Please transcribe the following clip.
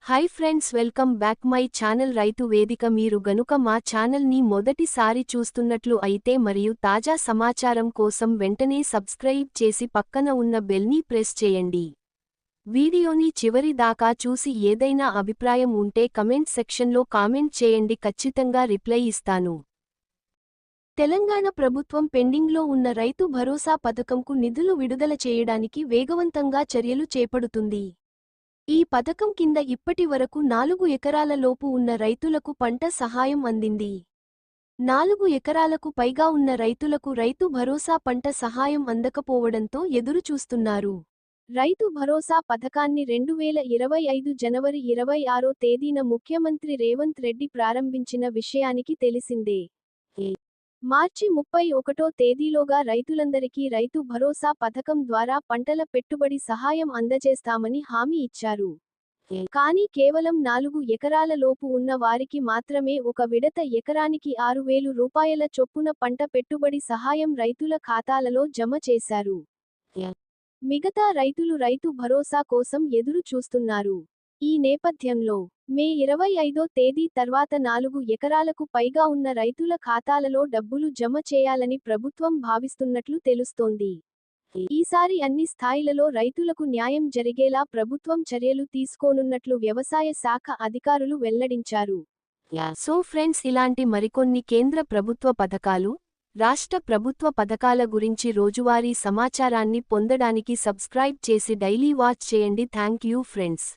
Hi friends, welcome back my channel రైతు వేదిక. మీరు గనుక మా ఛానల్ని మొదటిసారి చూస్తున్నట్లు అయితే మరియు తాజా సమాచారం కోసం వెంటనే సబ్స్క్రైబ్ చేసి పక్కన ఉన్న బెల్ని ప్రెస్ చేయండి. వీడియోని చివరి దాకా చూసి ఏదైనా అభిప్రాయం ఉంటే కమెంట్ సెక్షన్లో కామెంట్ చేయండి, ఖచ్చితంగా రిప్లై ఇస్తాను. తెలంగాణ ప్రభుత్వం పెండింగ్లో ఉన్న రైతు భరోసా పథకంకు నిధులు విడుదల చేయడానికి వేగవంతంగా చర్యలు చేపడుతుంది. ఈ పథకం కింద ఇప్పటి వరకు 4 ఎకరాల లోపు ఉన్న రైతులకు పంట సహాయం అందింది. 4 ఎకరాలకు పైగా ఉన్న రైతులకు రైతు భరోసా పంట సహాయం అందకపోవడంతో ఎదురుచూస్తున్నారు. రైతు భరోసా పథకాన్ని 2025 జనవరి 26వ తేదీన ముఖ్యమంత్రి రేవంత్ రెడ్డి ప్రారంభించిన విషయానికి తెలిసిందే. మార్చి 31వ తేదీలోగా రైతులందరికీ రైతు భరోసా పథకం ద్వారా పంటల పెట్టుబడి సహాయం అందజేస్తామని హామీ ఇచ్చారు. కానీ కేవలం 4 ఎకరాల లోపు ఉన్న వారికి మాత్రమే ఒక విడత ఎకరానికి 6,000 రూపాయల చొప్పున పంట పెట్టుబడి సహాయం రైతుల ఖాతాలలో జమ చేశారు. మిగతా రైతులు రైతు భరోసా కోసం ఎదురు చూస్తున్నారు. ఈ నేపథ్యంలో మే 25వ తేదీ తర్వాత 4 ఎకరాలకు పైగా ఉన్న రైతుల ఖాతాలలో డబ్బులు జమ చేయాలని ప్రభుత్వం భావిస్తున్నట్లు తెలుస్తోంది. ఈసారి అన్ని స్థాయిలలో రైతులకు న్యాయం జరిగేలా ప్రభుత్వం చర్యలు తీసుకోనున్నట్లు వ్యవసాయ శాఖ అధికారులు వెల్లడించారు. సో ఫ్రెండ్స్, ఇలాంటి మరికొన్ని కేంద్ర ప్రభుత్వ పథకాలు, రాష్ట్ర ప్రభుత్వ పథకాల గురించి రోజువారీ సమాచారాన్ని పొందడానికి సబ్స్క్రైబ్ చేసి డైలీ వాచ్ చేయండి. Thank you friends.